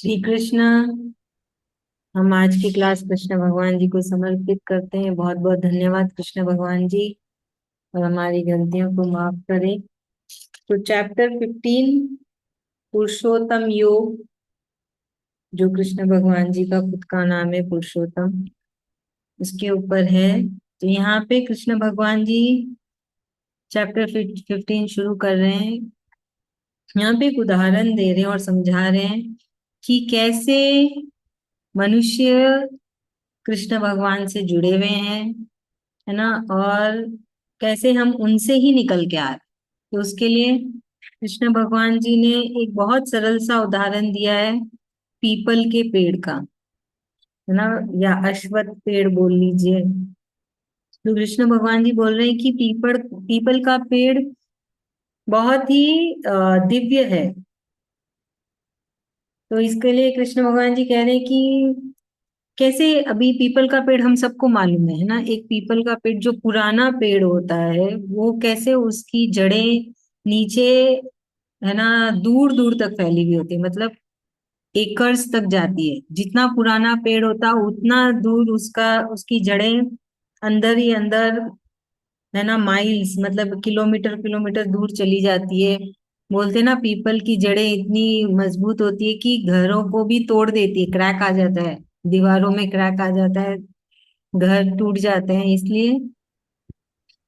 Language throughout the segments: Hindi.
श्री कृष्ण। हम आज की क्लास कृष्ण भगवान जी को समर्पित करते हैं। बहुत बहुत धन्यवाद कृष्ण भगवान जी, और हमारी गलतियों को माफ करें। तो चैप्टर 15 पुरुषोत्तम योग, जो कृष्ण भगवान जी का खुद का नाम है पुरुषोत्तम, उसके ऊपर है। तो यहाँ पे कृष्ण भगवान जी चैप्टर 15 शुरू कर रहे हैं। यहाँ पे एक उदाहरण दे रहे हैं और समझा रहे हैं कि कैसे मनुष्य कृष्ण भगवान से जुड़े हुए हैं, है ना, और कैसे हम उनसे ही निकल के आ रहे। तो उसके लिए कृष्ण भगवान जी ने एक बहुत सरल सा उदाहरण दिया है, पीपल के पेड़ का, है ना, या अश्वत्थ पेड़ बोल लीजिए। तो कृष्ण भगवान जी बोल रहे हैं कि पीपल पीपल का पेड़ बहुत ही दिव्य है। तो इसके लिए कृष्ण भगवान जी कह रहे हैं कि कैसे अभी पीपल का पेड़ हम सबको मालूम है ना, एक पीपल का पेड़ जो पुराना पेड़ होता है वो कैसे उसकी जड़ें नीचे, है ना, दूर दूर तक फैली हुई होती है, मतलब एकर्स तक जाती है। जितना पुराना पेड़ होता है उतना दूर उसका उसकी जड़ें अंदर ही अंदर, है ना, माइल्स मतलब किलोमीटर किलोमीटर दूर चली जाती है। बोलते हैं ना, पीपल की जड़ें इतनी मजबूत होती है कि घरों को भी तोड़ देती है, क्रैक आ जाता है, दीवारों में क्रैक आ जाता है, घर टूट जाते हैं। इसलिए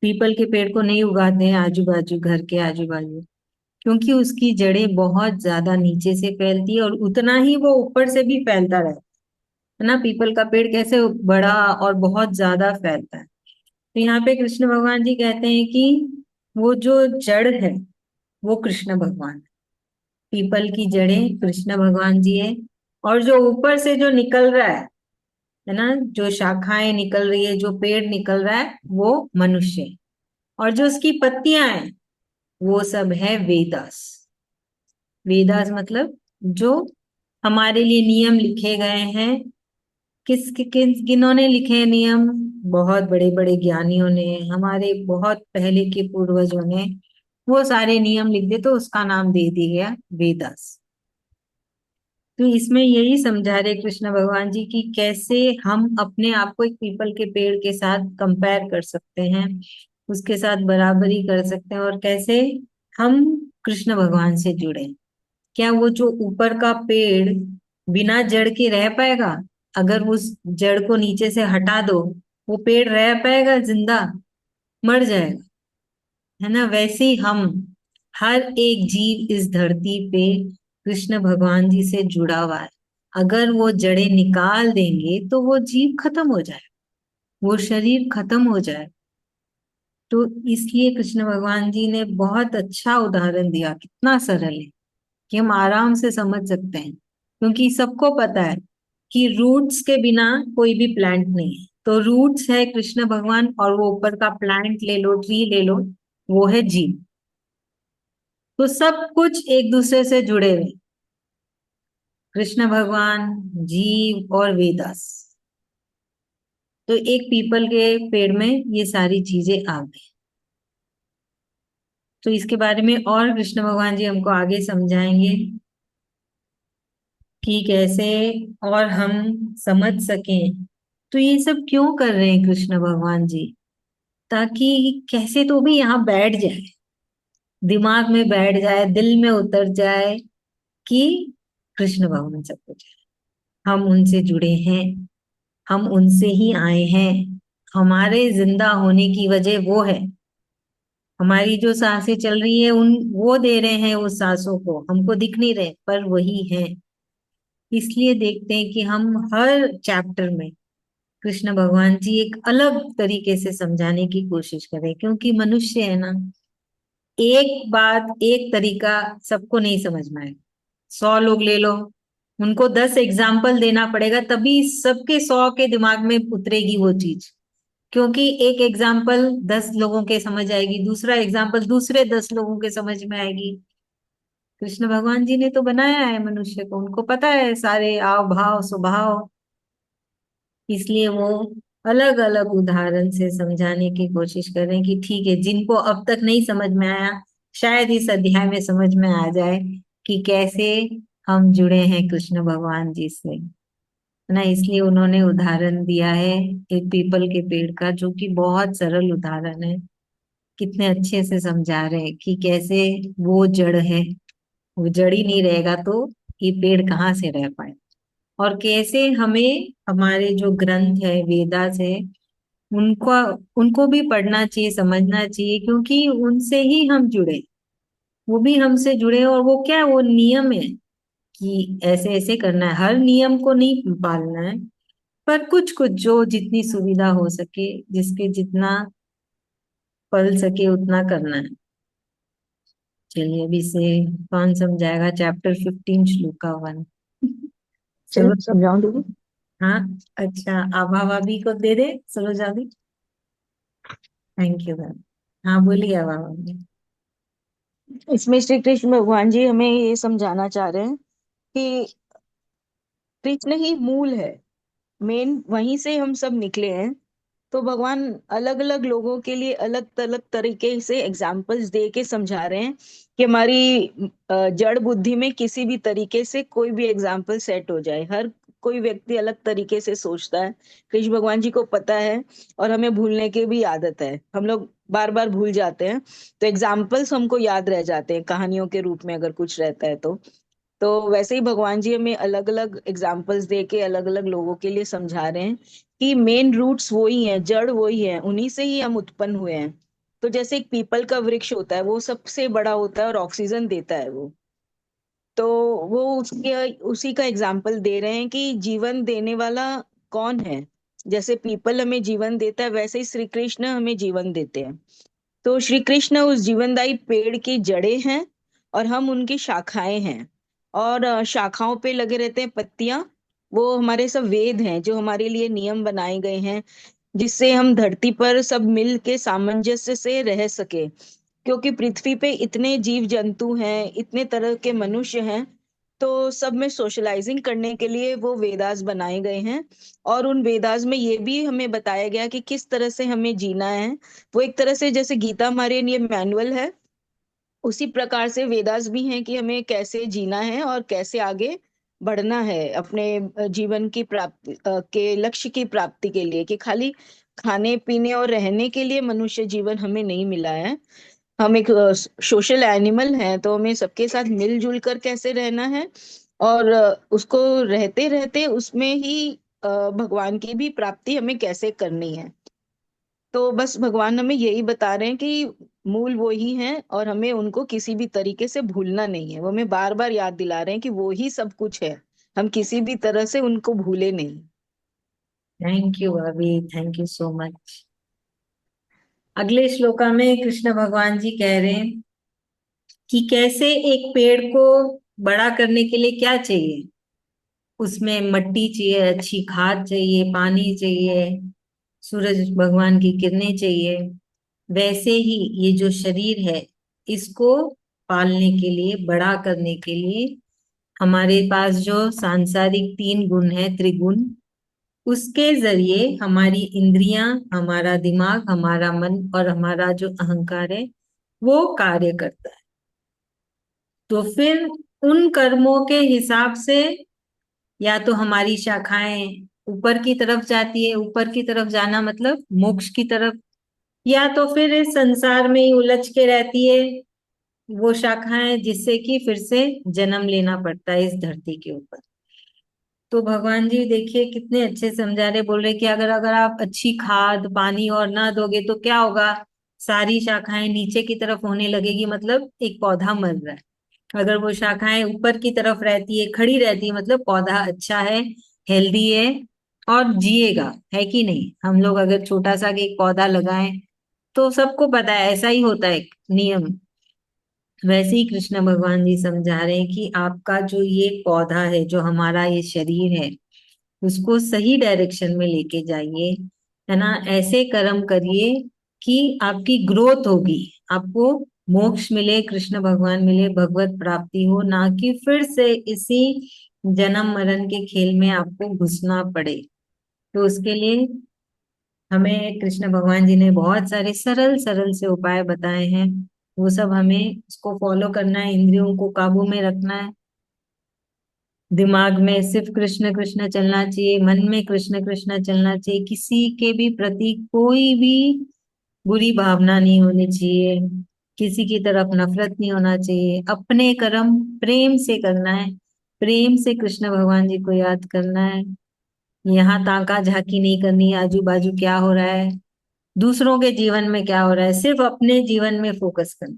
पीपल के पेड़ को नहीं उगाते हैं आजू बाजू, घर के आजू बाजू, क्योंकि उसकी जड़ें बहुत ज्यादा नीचे से फैलती है और उतना ही वो ऊपर से भी फैलता रहता है ना। पीपल का पेड़ कैसे बड़ा और बहुत ज्यादा फैलता है। तो यहाँ पे कृष्ण भगवान जी कहते हैं कि वो जो जड़ है वो कृष्ण भगवान है। पीपल की जड़ें कृष्ण भगवान जी है, और जो ऊपर से जो निकल रहा है ना, जो शाखाएं निकल रही है, जो पेड़ निकल रहा है, वो मनुष्य है। और जो उसकी पत्तियां हैं वो सब है वेदास। वेदास मतलब जो हमारे लिए नियम लिखे गए हैं। किन्होंने लिखे हैं नियम? बहुत बड़े बड़े ज्ञानियों ने, हमारे बहुत पहले के पूर्वजों ने वो सारे नियम लिख दिए, तो उसका नाम दे दिया गया वेदास। तो इसमें यही समझा रहे कृष्ण भगवान जी कि कैसे हम अपने आप को एक पीपल के पेड़ के साथ कंपेयर कर सकते हैं, उसके साथ बराबरी कर सकते हैं, और कैसे हम कृष्ण भगवान से जुड़े। क्या वो जो ऊपर का पेड़ बिना जड़ के रह पाएगा? अगर उस जड़ को नीचे से हटा दो, वो पेड़ रह पाएगा जिंदा? मर जाएगा, है ना। वैसे ही हम, हर एक जीव इस धरती पे कृष्ण भगवान जी से जुड़ा हुआ है। अगर वो जड़ें निकाल देंगे तो वो जीव खत्म हो जाए, वो शरीर खत्म हो जाए। तो इसलिए कृष्ण भगवान जी ने बहुत अच्छा उदाहरण दिया, कितना सरल है कि हम आराम से समझ सकते हैं, क्योंकि सबको पता है कि रूट्स के बिना कोई भी प्लांट नहीं है। तो रूट्स है कृष्ण भगवान, और वो ऊपर का प्लांट ले लो, ट्री ले लो, वो है जीव। तो सब कुछ एक दूसरे से जुड़े हुए, कृष्ण भगवान, जीव और वेदास। तो एक पीपल के पेड़ में ये सारी चीजें आ गई। तो इसके बारे में और कृष्ण भगवान जी हमको आगे समझाएंगे कि कैसे और हम समझ सकें। तो ये सब क्यों कर रहे हैं कृष्ण भगवान जी? ताकि कैसे तो भी यहाँ बैठ जाए, दिमाग में बैठ जाए, दिल में उतर जाए कि कृष्ण भगवान सब कुछ है, हम उनसे जुड़े हैं, हम उनसे ही आए हैं। हमारे जिंदा होने की वजह वो है। हमारी जो सांसें चल रही है उन वो दे रहे हैं उस सांसों को, हमको दिख नहीं रहे पर वही है। इसलिए देखते हैं कि हम हर चैप्टर में कृष्ण भगवान जी एक अलग तरीके से समझाने की कोशिश करें, क्योंकि मनुष्य है ना, एक बात एक तरीका सबको नहीं समझ में आएगा। 100 लोग ले लो, उनको 10 एग्जाम्पल देना पड़ेगा, तभी सबके 100 के दिमाग में उतरेगी वो चीज। क्योंकि एक एग्जाम्पल 10 लोगों के समझ आएगी, दूसरा एग्जाम्पल दूसरे 10 लोगों के समझ में आएगी। कृष्ण भगवान जी ने तो बनाया है मनुष्य को, उनको पता है सारे आव भाव स्वभाव। इसलिए वो अलग अलग उदाहरण से समझाने की कोशिश कर रहे हैं कि ठीक है, जिनको अब तक नहीं समझ में आया, शायद इस अध्याय में समझ में आ जाए कि कैसे हम जुड़े हैं कृष्ण भगवान जी से, है ना। इसलिए उन्होंने उदाहरण दिया है एक पीपल के पेड़ का, जो कि बहुत सरल उदाहरण है। कितने अच्छे से समझा रहे हैं कि कैसे वो जड़ है, वो जड़ ही नहीं रहेगा तो ये पेड़ कहाँ से रह पाए। और कैसे हमें हमारे जो ग्रंथ है, वेदास है, उनको उनको भी पढ़ना चाहिए, समझना चाहिए, क्योंकि उनसे ही हम जुड़े, वो भी हमसे जुड़े। और वो क्या है, वो नियम है कि ऐसे ऐसे करना है। हर नियम को नहीं पालना है, पर कुछ कुछ जो जितनी सुविधा हो सके, जिसके जितना पल सके उतना करना है। चलिए अभी से कौन समझाएगा चैप्टर 15 श्लोका 1? चल चलो। समझाऊं दीदी। हाँ, अच्छा, आभा भाभी को दे दे सरोजा दी। Thank you ma'am. हाँ बोलिए आभा भाभी। इसमें श्री कृष्ण भगवान जी हमें ये समझाना चाह रहे हैं कि कृष्ण ही मूल है। मेन वहीं से हम सब निकले हैं। तो भगवान अलग अलग लोगों के लिए अलग अलग तरीके से एग्जाम्पल्स दे के समझा रहे हैं कि हमारी जड़ बुद्धि में किसी भी तरीके से कोई भी एग्जाम्पल सेट हो जाए। हर कोई व्यक्ति अलग तरीके से सोचता है। कृष्ण भगवान जी को पता है। और हमें भूलने की भी आदत है, हम लोग बार बार भूल जाते हैं। तो एग्जाम्पल्स हमको याद रह जाते हैं कहानियों के रूप में, अगर कुछ रहता है तो वैसे ही भगवान जी हमें अलग अलग एग्जाम्पल्स दे के अलग अलग लोगों के लिए समझा रहे हैं कि मेन रूट्स वही हैं, जड़ वही है, उन्हीं से ही हम उत्पन्न हुए हैं। तो जैसे एक पीपल का वृक्ष होता है, वो सबसे बड़ा होता है और ऑक्सीजन देता है वो। तो वो उसके उसी का एग्जाम्पल दे रहे हैं कि जीवन देने वाला कौन है। जैसे पीपल हमें जीवन देता है, वैसे ही श्री कृष्ण हमें जीवन देते हैं। तो श्री कृष्ण उस जीवनदायी पेड़ की जड़ें हैं और हम उनकी शाखाएं हैं। और शाखाओं पे लगे रहते हैं पत्तियां। वो हमारे सब वेद हैं जो हमारे लिए नियम बनाए गए हैं, जिससे हम धरती पर सब मिल के सामंजस्य से रह सके। क्योंकि पृथ्वी पे इतने जीव जंतु हैं, इतने तरह के मनुष्य हैं। तो सब में सोशलाइजिंग करने के लिए वो वेदास बनाए गए हैं। और उन वेदास में ये भी हमें बताया गया कि किस तरह से हमें जीना है। वो एक तरह से जैसे गीता हमारे लिए मैनुअल है, उसी प्रकार से वेदास भी हैं कि हमें कैसे जीना है और कैसे आगे बढ़ना है अपने जीवन की प्राप्ति के लक्ष्य की प्राप्ति के लिए। कि खाली खाने पीने और रहने के लिए मनुष्य जीवन हमें नहीं मिला है। हम एक सोशल एनिमल हैं, तो हमें सबके साथ मिलजुल कर कैसे रहना है। और उसको रहते रहते उसमें ही भगवान की भी प्राप्ति हमें कैसे करनी है। तो बस भगवान हमें यही बता रहे हैं कि मूल वो ही हैं और हमें उनको किसी भी तरीके से भूलना नहीं है। वो हमें बार बार याद दिला रहे हैं कि वो ही सब कुछ है। हम किसी भी तरह से उनको भूले नहीं। थैंक यू भाभी, थैंक यू सो मच। अगले श्लोका में कृष्ण भगवान जी कह रहे हैं कि कैसे एक पेड़ को बड़ा करने के लिए क्या चाहिए। उसमें मट्टी चाहिए, अच्छी खाद चाहिए, पानी चाहिए, सूरज भगवान की किरणें चाहिए। वैसे ही ये जो शरीर है, इसको पालने के लिए, बड़ा करने के लिए, हमारे पास जो सांसारिक 3 गुण है, त्रिगुण, उसके जरिए हमारी इंद्रियां, हमारा दिमाग, हमारा मन और हमारा जो अहंकार है, वो कार्य करता है। तो फिर उन कर्मों के हिसाब से या तो हमारी शाखाएं ऊपर की तरफ जाती है, ऊपर की तरफ जाना मतलब मोक्ष की तरफ, या तो फिर इस संसार में ही उलझ के रहती है वो शाखाएं, जिससे कि फिर से जन्म लेना पड़ता है इस धरती के ऊपर। तो भगवान जी देखिए कितने अच्छे समझा रहे, बोल रहे कि अगर अगर आप अच्छी खाद पानी और ना दोगे तो क्या होगा। सारी शाखाएं नीचे की तरफ होने लगेगी, मतलब एक पौधा मर रहा है। अगर वो शाखाएं ऊपर की तरफ रहती है, खड़ी रहती है, मतलब पौधा अच्छा है, हेल्दी है और जिएगा, है कि नहीं। हम लोग अगर छोटा सा एक पौधा लगाएं तो सबको पता है ऐसा ही होता है, एक नियम। वैसे ही कृष्ण भगवान जी समझा रहे हैं कि आपका जो ये पौधा है, जो हमारा ये शरीर है, उसको सही डायरेक्शन में लेके जाइए, है ना। ऐसे कर्म करिए कि आपकी ग्रोथ होगी, आपको मोक्ष मिले, कृष्ण भगवान मिले, भगवत प्राप्ति हो, ना कि फिर से इसी जन्म मरण के खेल में आपको घुसना पड़े। तो उसके लिए हमें कृष्ण भगवान जी ने बहुत सारे सरल सरल से उपाय बताए हैं। वो सब हमें उसको फॉलो करना है, इंद्रियों को काबू में रखना है। दिमाग में सिर्फ कृष्ण कृष्ण चलना चाहिए, मन में कृष्ण कृष्ण चलना चाहिए, किसी के भी प्रति कोई भी बुरी भावना नहीं होनी चाहिए, किसी की तरफ नफरत नहीं होना चाहिए, अपने कर्म प्रेम से करना है, प्रेम से कृष्ण भगवान जी को याद करना है। यहाँ ताका झाकी नहीं करनी, आजू बाजू क्या हो रहा है, दूसरों के जीवन में क्या हो रहा है, सिर्फ अपने जीवन में फोकस करना।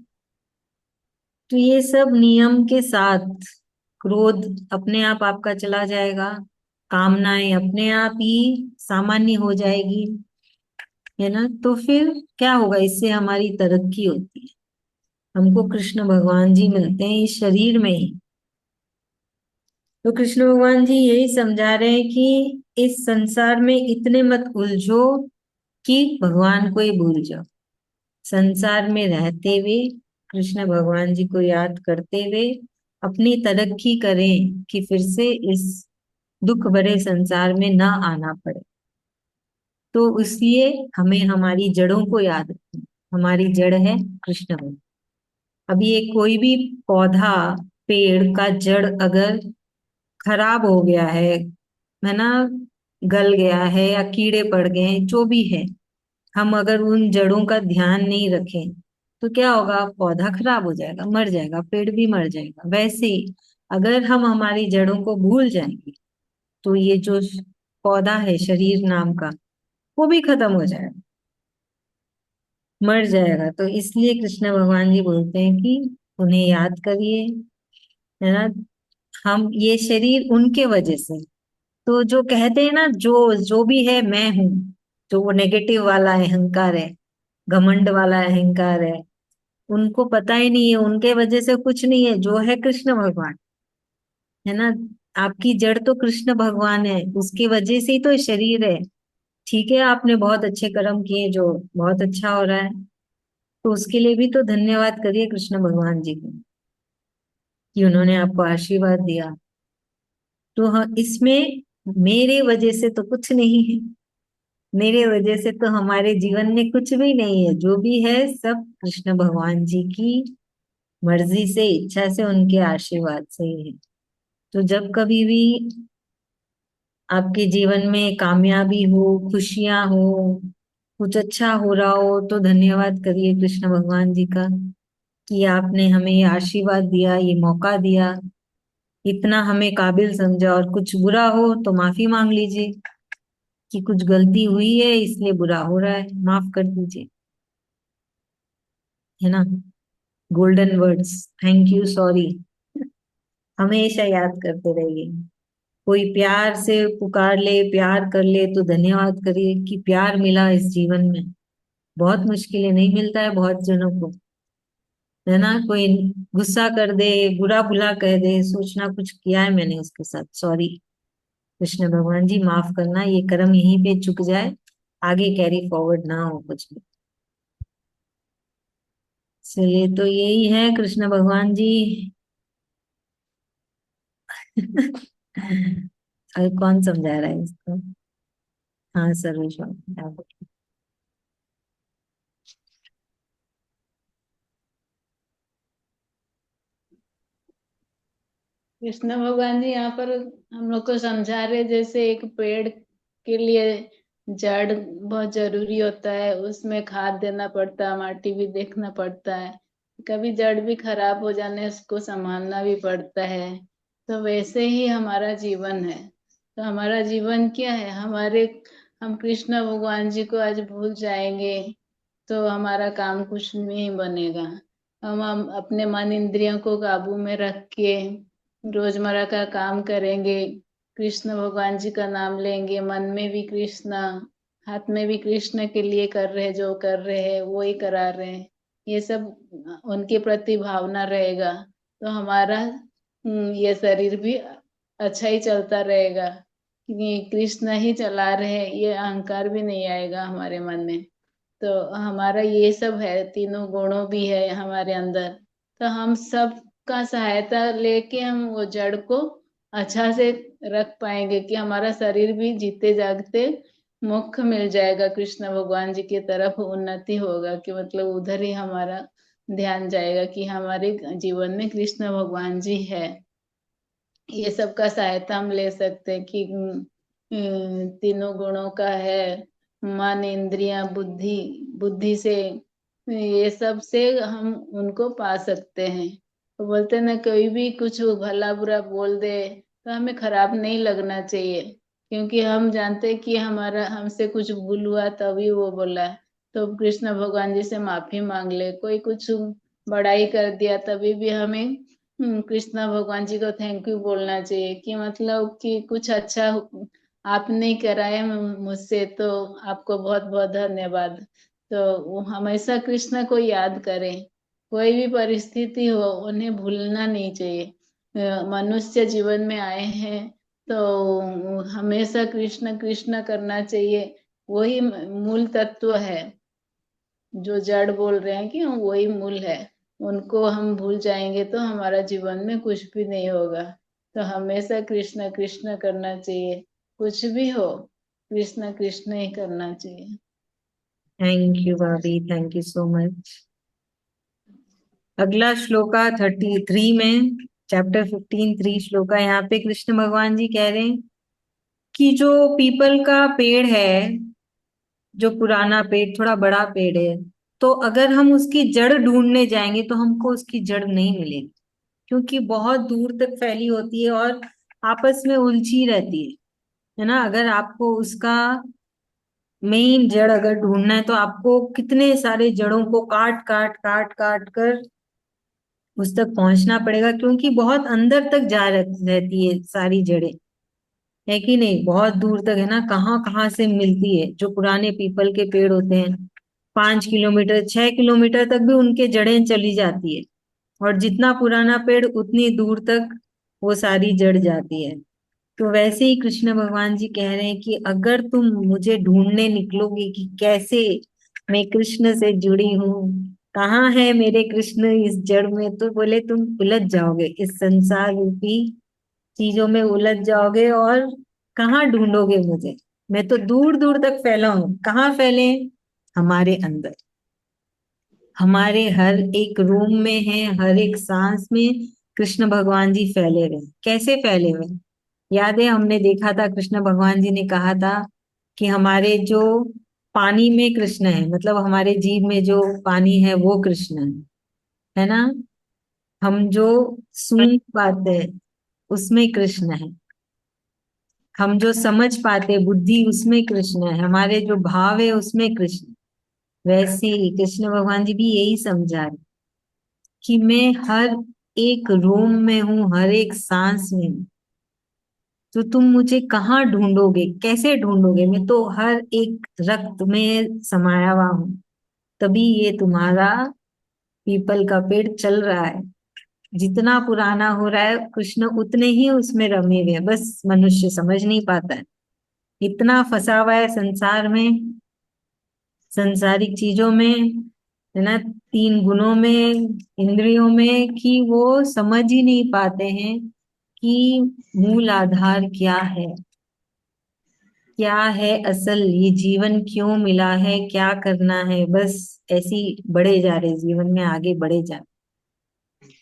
तो ये सब नियम के साथ क्रोध अपने आप आपका चला जाएगा, कामनाएं अपने आप ही सामान्य हो जाएगी, है ना। तो फिर क्या होगा, इससे हमारी तरक्की होती है, हमको कृष्ण भगवान जी मिलते हैं इस शरीर में ही। तो कृष्ण भगवान जी यही समझा रहे हैं कि इस संसार में इतने मत उलझो कि भगवान को ही भूल जाओ। संसार में रहते हुए कृष्ण भगवान जी को याद करते हुए अपनी तरक्की करें कि फिर से इस दुख भरे संसार में ना आना पड़े। तो इसलिए हमें हमारी जड़ों को याद रखना, हमारी जड़ है कृष्ण भगवान। अब ये कोई भी पौधा, पेड़ का जड़ अगर खराब हो गया है ना, गल गया है या कीड़े पड़ गए हैं, जो भी है, हम अगर उन जड़ों का ध्यान नहीं रखें तो क्या होगा, पौधा खराब हो जाएगा, मर जाएगा, पेड़ भी मर जाएगा। वैसे ही अगर हम हमारी जड़ों को भूल जाएंगे तो ये जो पौधा है शरीर नाम का, वो भी खत्म हो जाएगा, मर जाएगा। तो इसलिए कृष्ण भगवान जी बोलते हैं कि उन्हें याद करिए, है ना। हम ये शरीर उनके वजह से, तो जो कहते हैं ना, जो जो भी है मैं हूँ, जो वो नेगेटिव वाला अहंकार है, घमंड वाला अहंकार है, उनको पता ही नहीं है उनके वजह से कुछ नहीं है, जो है कृष्ण भगवान, है ना। आपकी जड़ तो कृष्ण भगवान है, उसकी वजह से ही तो ये शरीर है। ठीक है, आपने बहुत अच्छे कर्म किए, जो बहुत अच्छा हो रहा है, तो उसके लिए भी तो धन्यवाद करिए कृष्ण भगवान जी को कि उन्होंने आपको आशीर्वाद दिया। तो हाँ, इसमें मेरे वजह से तो कुछ नहीं है, मेरे वजह से तो हमारे जीवन में कुछ भी नहीं है, जो भी है सब कृष्ण भगवान जी की मर्जी से, इच्छा से, उनके आशीर्वाद से ही है। तो जब कभी भी आपके जीवन में कामयाबी हो, खुशियां हो, कुछ अच्छा हो रहा हो, तो धन्यवाद करिए कृष्ण भगवान जी का कि आपने हमें ये आशीर्वाद दिया, ये मौका दिया, इतना हमें काबिल समझा। और कुछ बुरा हो तो माफी मांग लीजिए कि कुछ गलती हुई है इसलिए बुरा हो रहा है, माफ कर दीजिए, है ना। Golden words, thank you, sorry, हमेशा याद करते रहिए। कोई प्यार से पुकार ले, प्यार कर ले, तो धन्यवाद करिए कि प्यार मिला इस जीवन में। बहुत मुश्किलें, नहीं मिलता है बहुत जनों को, है ना। कोई गुस्सा कर दे, बुरा भुला कह दे, सोचना कुछ किया है मैंने उसके साथ, सॉरी, कृष्ण भगवान जी माफ करना, ये कर्म यहीं पे चुक जाए, आगे कैरी फॉरवर्ड ना हो कुछ भी। चलिए, तो यही है कृष्ण भगवान जी। अरे कौन समझा रहा है इसको। हाँ, सर्वेश बाबू। कृष्ण भगवान जी यहाँ पर हम लोग को समझा रहे, जैसे एक पेड़ के लिए जड़ बहुत जरूरी होता है, उसमें खाद देना पड़ता है, माटी भी देखना पड़ता है, कभी जड़ भी खराब हो जाने उसको संभालना भी पड़ता है। तो वैसे ही हमारा जीवन है। तो हमारा जीवन क्या है, हम कृष्ण भगवान जी को आज भूल जाएंगे तो हमारा काम कुछ नहीं बनेगा। हम अपने मन इंद्रियों को काबू में रख के रोजमर्रा का काम करेंगे, कृष्ण भगवान जी का नाम लेंगे, मन में भी कृष्ण, हाथ में भी कृष्ण के लिए कर रहे, जो कर रहे हैं वो ही करा रहे हैं, ये सब उनके प्रति भावना रहेगा, तो हमारा ये शरीर भी अच्छा ही चलता रहेगा कि कृष्ण ही चला रहे हैं, ये अहंकार भी नहीं आएगा हमारे मन में। तो हमारा ये सब है, तीनों गुणों भी है हमारे अंदर। तो हम सब का सहायता लेके हम वो जड़ को अच्छा से रख पाएंगे कि हमारा शरीर भी जीते जागते मुख मिल जाएगा, कृष्ण भगवान जी की तरफ उन्नति होगा कि मतलब उधर ही हमारा ध्यान जाएगा कि हमारे जीवन में कृष्ण भगवान जी है। ये सब का सहायता हम ले सकते हैं कि तीनों गुणों का है, मन, इंद्रियां, बुद्धि, बुद्धि से ये सब से हम उनको पा सकते हैं। तो बोलते हैं ना, कोई भी कुछ भला बुरा बोल दे तो हमें खराब नहीं लगना चाहिए, क्योंकि हम जानते हैं कि हमारा हमसे कुछ भूल हुआ तभी वो बोला। तो कृष्ण भगवान जी से माफी मांग ले। कोई कुछ बड़ाई कर दिया तभी भी हमें कृष्णा भगवान जी को थैंक यू बोलना चाहिए, कि मतलब कि कुछ अच्छा आपने कराया मुझसे, तो आपको बहुत बहुत धन्यवाद। तो वो हमेशा कृष्ण को याद करें, कोई भी परिस्थिति हो उन्हें भूलना नहीं चाहिए। मनुष्य जीवन में आए हैं तो हमेशा कृष्ण कृष्ण करना चाहिए। वही मूल तत्व है। जो जड़ बोल रहे हैं कि वही मूल है, उनको हम भूल जाएंगे तो हमारा जीवन में कुछ भी नहीं होगा। तो हमेशा कृष्ण कृष्ण करना चाहिए, कुछ भी हो कृष्ण कृष्ण ही करना चाहिए। थैंक यू भाभी, थैंक यू सो मच। अगला श्लोका 33 में, चैप्टर 15 श्लोका, यहाँ पे कृष्ण भगवान जी कह रहे हैं कि जो पीपल का पेड़ है, जो पुराना पेड़, थोड़ा बड़ा पेड़ है, तो अगर हम उसकी जड़ ढूंढने जाएंगे तो हमको उसकी जड़ नहीं मिलेगी, क्योंकि बहुत दूर तक फैली होती है और आपस में उलझी रहती है ना। अगर आपको उसका मेन जड़ अगर ढूंढना है तो आपको कितने सारे जड़ों को काट काट काट काट कर उस तक पहुंचना पड़ेगा, क्योंकि बहुत अंदर तक जा रहती है सारी जड़ें, है कि नहीं, बहुत दूर तक है ना, कहाँ कहाँ से मिलती है। जो पुराने पीपल के पेड़ होते हैं, 5 किलोमीटर 6 किलोमीटर तक भी उनके जड़ें चली जाती है, और जितना पुराना पेड़ उतनी दूर तक वो सारी जड़ जाती है। तो वैसे ही कृष्ण भगवान जी कह रहे हैं कि अगर तुम मुझे ढूंढने निकलोगे कि कैसे मैं कृष्ण से जुड़ी हूँ, कहाँ है मेरे कृष्ण इस जड़ में, तो बोले तुम उलझ जाओगे, इस संसार रूपी चीजों में उलझ जाओगे, और कहाँ ढूंढोगे मुझे। मैं तो दूर दूर तक फैला हूं। कहाँ फैले हैं? हमारे अंदर, हमारे हर एक रूम में है, हर एक सांस में कृष्ण भगवान जी फैले हुए हैं। कैसे फैले हुए हैं? याद है, हमने देखा था कृष्ण भगवान जी ने कहा था कि हमारे जो पानी में कृष्ण है, मतलब हमारे जीव में जो पानी है वो कृष्ण है ना। हम जो सूंघ पाते हैं उसमें कृष्ण है, हम जो समझ पाते बुद्धि उसमें कृष्ण है, हमारे जो भाव है उसमें कृष्ण। वैसे ही कृष्ण भगवान जी भी यही समझा रहे कि मैं हर एक रोम में हूँ, हर एक सांस में हूँ। तो तुम मुझे कहाँ ढूंढोगे, कैसे ढूंढोगे? मैं तो हर एक रक्त में समाया हुआ हूँ, तभी ये तुम्हारा पीपल का पेड़ चल रहा है। जितना पुराना हो रहा है कृष्ण उतने ही उसमें रमे हुए हैं, बस मनुष्य समझ नहीं पाता है। इतना फंसा हुआ है संसार में, संसारिक चीजों में, है ना, 3 गुणों में, इंद्रियों में, कि वो समझ ही नहीं पाते हैं कि मूल आधार क्या है, क्या है असल, ये जीवन क्यों मिला है, क्या करना है। बस ऐसे ही बढ़े जा रहे, जीवन में आगे बढ़े जा रहे।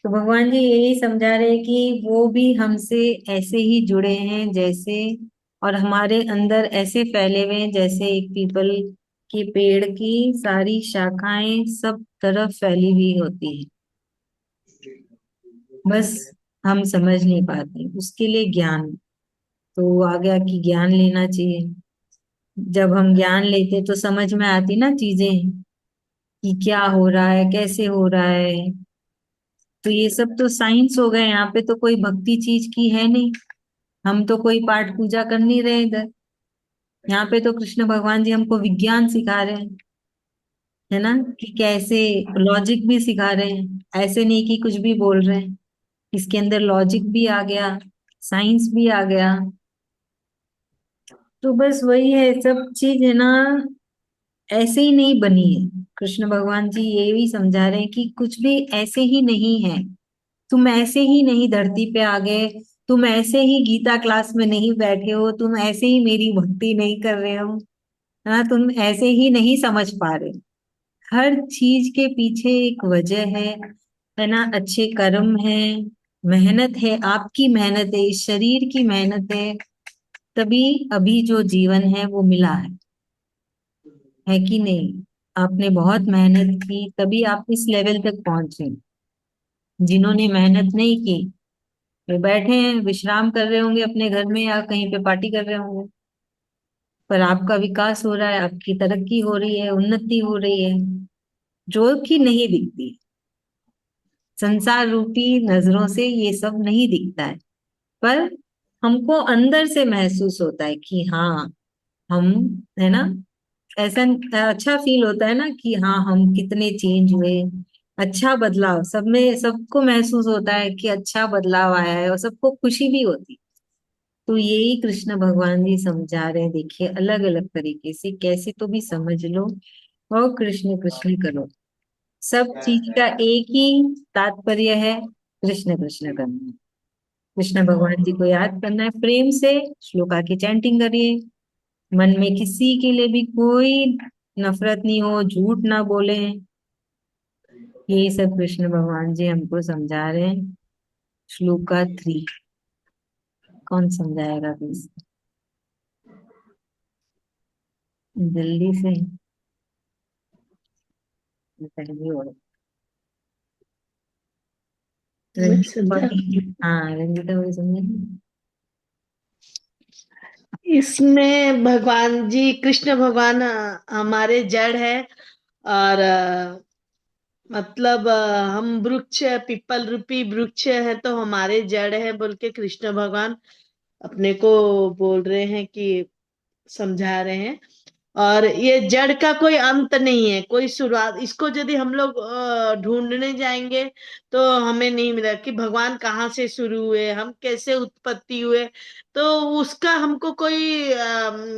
तो भगवान जी यही समझा रहे हैं कि वो भी हमसे ऐसे ही जुड़े हैं जैसे, और हमारे अंदर ऐसे फैले हुए हैं जैसे एक पीपल के पेड़ की सारी शाखाएं सब तरफ फैली हुई होती है। बस हम समझ नहीं पाते, उसके लिए ज्ञान। तो आ गया कि ज्ञान लेना चाहिए। जब हम ज्ञान लेते तो समझ में आती ना चीजें, कि क्या हो रहा है, कैसे हो रहा है। तो ये सब तो साइंस हो गए, यहाँ पे तो कोई भक्ति चीज की है नहीं। हम तो कोई पाठ पूजा कर नहीं रहे इधर। यहाँ पे तो कृष्ण भगवान जी हमको विज्ञान सिखा रहे हैं, है ना, कि कैसे, लॉजिक भी सिखा रहे हैं। ऐसे नहीं कि कुछ भी बोल रहे हैं, इसके अंदर लॉजिक भी आ गया, साइंस भी आ गया। तो बस वही है, सब चीज है ना ऐसे ही नहीं बनी है। कृष्ण भगवान जी ये भी समझा रहे हैं कि कुछ भी ऐसे ही नहीं है। तुम ऐसे ही नहीं धरती पे आ गए, तुम ऐसे ही गीता क्लास में नहीं बैठे हो, तुम ऐसे ही मेरी भक्ति नहीं कर रहे हो, है ना, तुम ऐसे ही नहीं समझ पा रहे। हर चीज के पीछे एक वजह है ना, अच्छे कर्म है मेहनत है, आपकी मेहनत है, इस शरीर की मेहनत है, तभी अभी जो जीवन है वो मिला है कि नहीं? आपने बहुत मेहनत की तभी आप इस लेवल तक पहुंचे। जिन्होंने मेहनत नहीं की वे बैठे हैं, विश्राम कर रहे होंगे अपने घर में या कहीं पे पार्टी कर रहे होंगे। पर आपका विकास हो रहा है, आपकी तरक्की हो रही है, उन्नति हो रही है, जो कि नहीं दिखती। संसार रूपी नजरों से ये सब नहीं दिखता है, पर हमको अंदर से महसूस होता है कि हाँ हम, है ना, ऐसा अच्छा फील होता है ना कि हाँ हम कितने चेंज हुए। अच्छा बदलाव सब में, सबको महसूस होता है कि अच्छा बदलाव आया है और सबको खुशी भी होती। तो यही कृष्ण भगवान जी समझा रहे हैं, देखिए अलग अलग तरीके से कैसे तो भी समझ लो और कृष्ण कृष्ण करो। सब चीज का एक ही तात्पर्य है, कृष्ण कृष्ण करना। कृष्ण भगवान जी को याद करना है प्रेम से, श्लोका की चैंटिंग करिए। मन में किसी के लिए भी कोई नफरत नहीं हो, झूठ ना बोले। यही सब कृष्ण भगवान जी हमको समझा रहे हैं। श्लोका 3 कौन समझाएगा प्लीज, जल्दी से। पहली और मैं रंजीता समझा। भाभी, हाँ रंजीता भाभी समझे। इसमें भगवान जी, कृष्ण भगवान हमारे जड़ है। और मतलब हम वृक्ष, पीपल रूपी वृक्ष है, तो हमारे जड़ है बोल के कृष्ण भगवान अपने को बोल रहे हैं कि समझा रहे हैं। और ये जड़ का कोई अंत नहीं है, कोई शुरुआत। इसको यदि हम लोग ढूंढने जाएंगे तो हमें नहीं मिलेगा कि भगवान कहाँ से शुरू हुए, हम कैसे उत्पत्ति हुए। तो उसका हमको कोई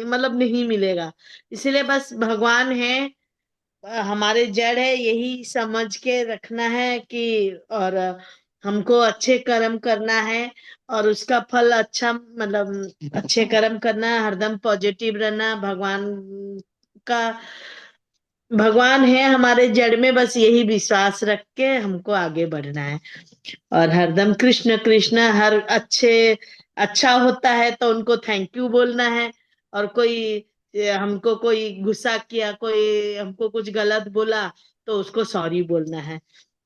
मतलब नहीं मिलेगा। इसलिए बस भगवान है, हमारे जड़ है, यही समझ के रखना है कि और हमको अच्छे कर्म करना है और उसका फल अच्छा, मतलब अच्छे कर्म करना है, हरदम पॉजिटिव रहना। का भगवान है हमारे जड़ में, बस यही विश्वास रख के हमको आगे बढ़ना है। और हरदम कृष्ण कृष्ण, हर अच्छा होता है तो उनको थैंक यू बोलना है। और कोई हमको कोई गुस्सा किया, कोई हमको कुछ गलत बोला, तो उसको सॉरी बोलना है।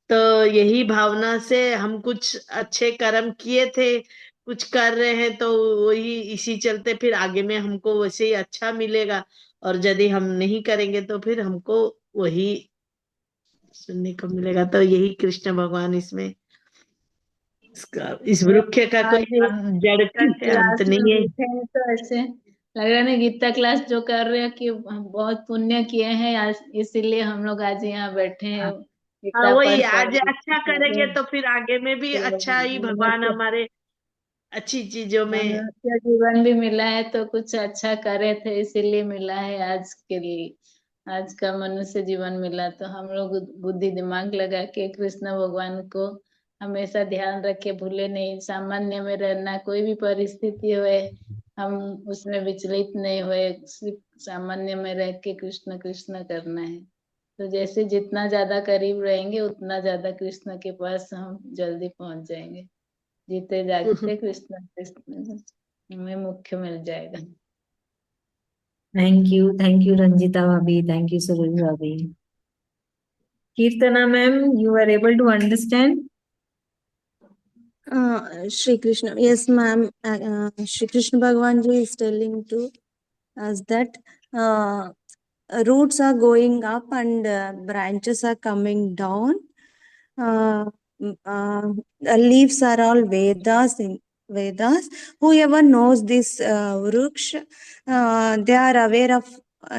तो यही भावना से हम कुछ अच्छे कर्म किए थे, कुछ कर रहे हैं, तो वही इसी चलते फिर आगे में हमको वैसे ही अच्छा मिलेगा। और यदि हम नहीं करेंगे तो फिर हमको वही सुनने को मिलेगा। तो यही कृष्ण भगवान इसमें, इस वृक्ष का कोई आज जड़ का कोई अंत क्लास में नहीं है। बैठे हैं तो ऐसे लग रहा है ना, गीता क्लास जो कर रहे हैं कि हम बहुत पुण्य किए हैं आज, इसीलिए हम लोग आज यहाँ बैठे हैं हाँ, गीता वही पढ़ आज कर। अच्छा करेंगे तो फिर आगे में भी अच्छा ही भगवान मनुष्य हमारे अच्छी चीजों में। मनुष्य जीवन भी मिला है तो कुछ अच्छा करे थे, इसीलिए मिला है आज के लिए। आज का मनुष्य जीवन मिला तो हम लोग बुद्धि दिमाग लगा के कृष्ण भगवान को हमेशा ध्यान रखे, भूले नहीं, सामान्य में रहना, कोई भी परिस्थिति हुए हम उसमें विचलित नहीं हुए, सिर्फ सामान्य में रह के कृष्ण कृष्ण करना है। तो जैसे जितना ज्यादा करीब रहेंगे उतना ज्यादा कृष्ण के पास हम जल्दी पहुंच जाएंगे। जीते जागते कृष्ण कृष्ण में मुख्य मिल जाएगा। थैंक यू रंजीता भाभी, थैंक यू सुरेश भाभी। Keerthana ma'am, you are able to understand? Shri Krishna, yes, ma'am. Shri Krishna Bhagwan ji is telling to us that uh, roots are going up and branches are coming down. The leaves are all Vedas in Vedas. Whoever knows this Vruksh, they are aware of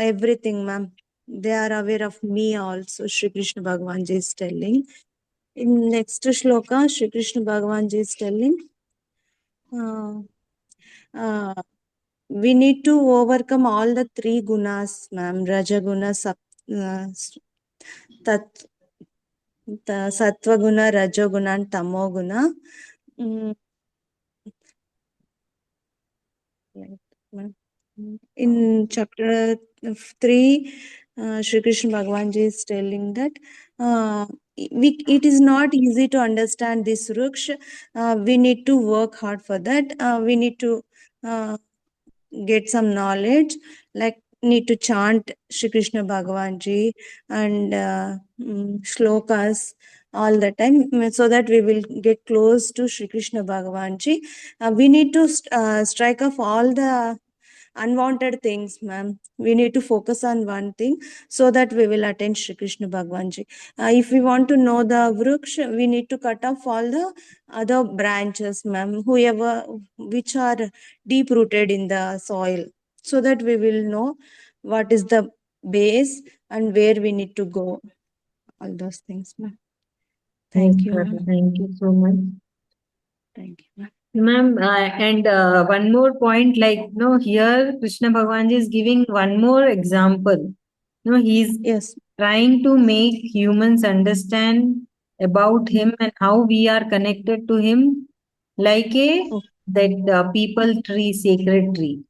everything, ma'am. They are aware of me also. Shri Krishna Bhagwan ji is telling. In next shloka, Shri Krishna Bhagwan ji is telling, uh, uh, we need to overcome all the three gunas, ma'am. Rajaguna, uh, tat, Sattva guna, Rajoguna, and Tamo guna. Mm, in chapter 3, Shri Krishna Bhagwan ji is telling that it is not easy to understand this Ruksha. We need to work hard for that. We need to uh, get some knowledge, like need to chant Shri Krishna Bhagavan Ji and shlokas all the time, so that we will get close to Shri Krishna Bhagavan Ji. We need to strike off all the unwanted things, ma'am. We need to focus on one thing so that we will attain Shri Krishna Bhagavan Ji. If we want to know the Vruksha, we need to cut off all the other branches, ma'am, whoever which are deep rooted in the soil, so that we will know what is the base and where we need to go. All those things, ma'am. Thank you, ma'am. Thank you so much. Thank you, ma'am. Ma'am, and one more point, like, no, here Krishna Bhagavan Ji is giving one more example. No, he's Yes. trying to make humans understand about him and how we are connected to him, like a Oh, that people tree, sacred tree.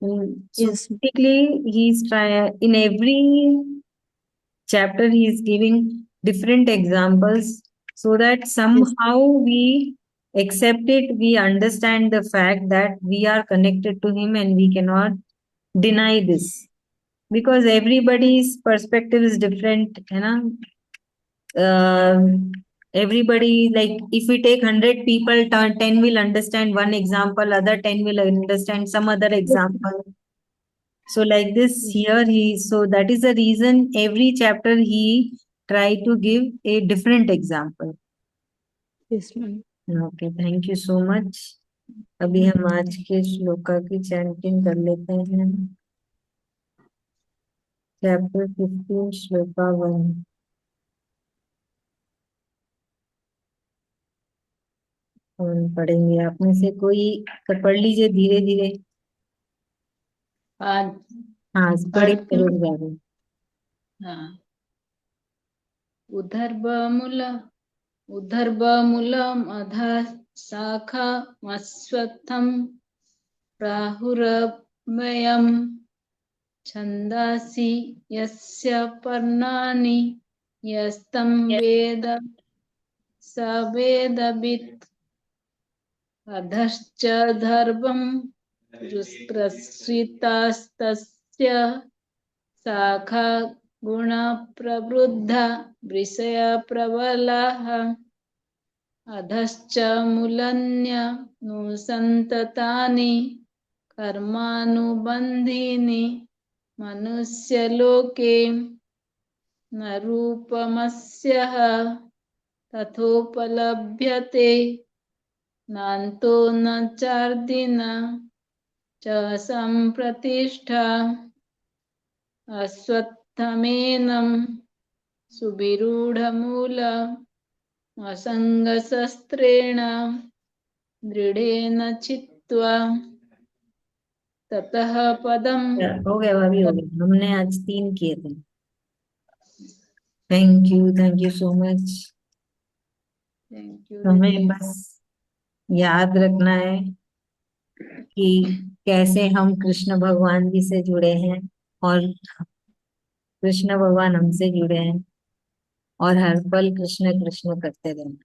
So yes. basically, he's trying in every chapter he is giving different examples so that Yes. somehow we accept it, we understand the fact that we are connected to him and we cannot deny this, because everybody's perspective is different, you know. Everybody, like, if we take 100 people, 10 will understand one example, other 10 will understand some other example. So like this here, so that is the reason every chapter he try to give a different example. Yes, ma'am. Okay, thank you so much. अभी हम आज के श्लोका की चैंटिंग कर लेते हैं. चैप्टर 15 श्लोका 1. हम पढ़ेंगे. आप में से कोई पढ़ लीजिए धीरे धीरे. आज हाँ, पढ़िए पढ़ती जरूर हूँ। जाए. हाँ। उदर्भमूलम अधः शाखा अश्वत्थम प्राहुरव्ययम् छन्दांसि यस्य पर्णानि यस्तं वेद स वेदवित् अधश्च दर्भं प्रसृतास्तस्य शाखा गुणप्रवृद्धा वृषयप्रबलाः अधश्च मूलन्यनुसन्ततानि कर्मानुबन्धीनि मनुष्यलोके न रूपमस्यः तथोपलभ्यते नान्तो न चार्दिन च सम्प्रतिष्ठा अश्वत्थमेनं सुविरूढमूल असङ्गशस्त्रेण दृढेन चित्वा ततः पदम. हो गया भाभी, हो गया. हमने आज 3 किए थे. Thank you so much. Thank you हमें दीदी. बस याद रखना है कि कैसे हम कृष्ण भगवान जी से जुड़े हैं और कृष्ण भगवान हमसे जुड़े हैं, और हर पल कृष्ण कृष्ण करते रहना,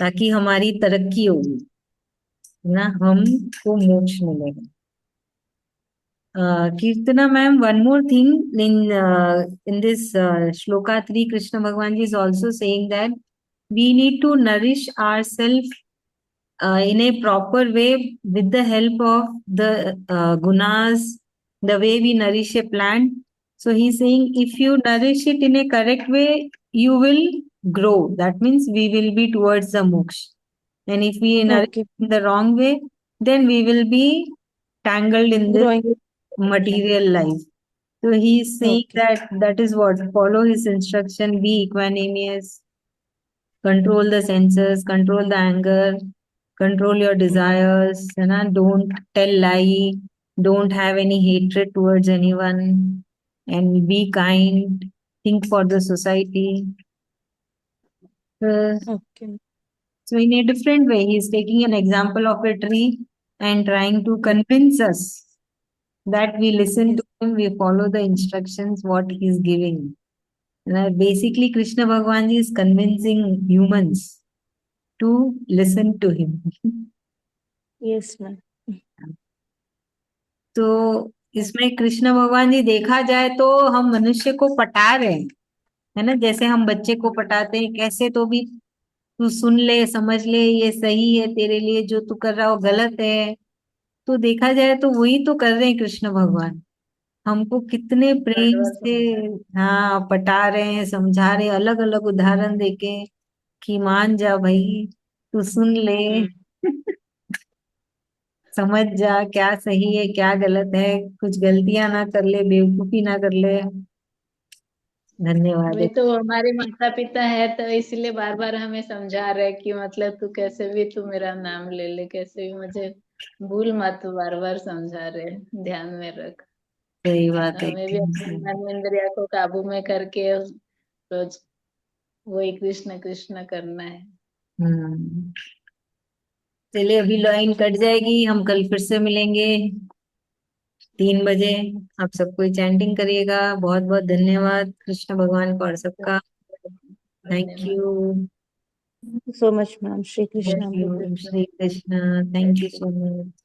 ताकि हमारी तरक्की होगी ना, हमको मोक्ष मिलेगा. Kirtana ma'am, one more thing in this shloka 3, Krishna Bhagwan ji is also saying that we need to nourish ourselves in a proper way with the help of the gunas, the way we nourish a plant. So he's saying if you nourish it in a correct way, you will grow. That means we will be towards the moksha. And if we nourish Okay. in the wrong way, then we will be tangled in this Growing. material life. So he is saying Okay. that is what, follow his instruction, be equanimous, control the senses, control the anger, control your desires, don't tell lie, don't have any hatred towards anyone, and be kind, think for the society. Okay. So in a different way, he is taking an example of a tree and trying to convince us that we listen Yes. to him, we follow the instructions what he is giving. Basically, Krishna Bhagwan ji is convincing humans to listen to him. Yes ma'am. तो इसमें कृष्ण भगवान जी देखा जाए तो हम मनुष्य को पटा रहे हैं, है ना, जैसे हम बच्चे को पटाते हैं, कैसे तो भी तू सुन ले, समझ ले, ये सही है तेरे लिए, जो तू कर रहा हो गलत है। तो देखा जाए तो वही तो कर रहे हैं कृष्ण भगवान, हमको कितने प्रेम बराबर से, समझा। हाँ, पटा रहे हैं, समझा रहे हैं, अलग अलग उदाहरण देके कि मान जा भाई, तू सुन ले। समझ जा क्या सही है क्या गलत है, कुछ गलतियां ना कर ले, बेवकूफी ना कर ले। धन्यवाद वे है। तो हमारे माता पिता है, तो इसलिए बार बार हमें समझा रहे कि मतलब तू कैसे भी तू मेरा नाम ले ले, कैसे भी मुझे भूल मत, बार बार समझा रहे, ध्यान में रख। सही बात है हमें भी एकदम अपने सही। मन इंद्रिया को काबू में करके रोज वही कृष्ण कृष्ण करना है। हम्म। चलिए, अभी लाइन कट जाएगी, हम कल फिर से मिलेंगे 3 बजे। आप सब कोई चैंटिंग करिएगा। बहुत बहुत धन्यवाद कृष्ण भगवान को और सबका। थैंक धन्यवाद। You. Thank you so much ma'am. Shri जय कृष्ण थैंक श्री बोलो। You Krishna. Shri Krishna. Thank you so much.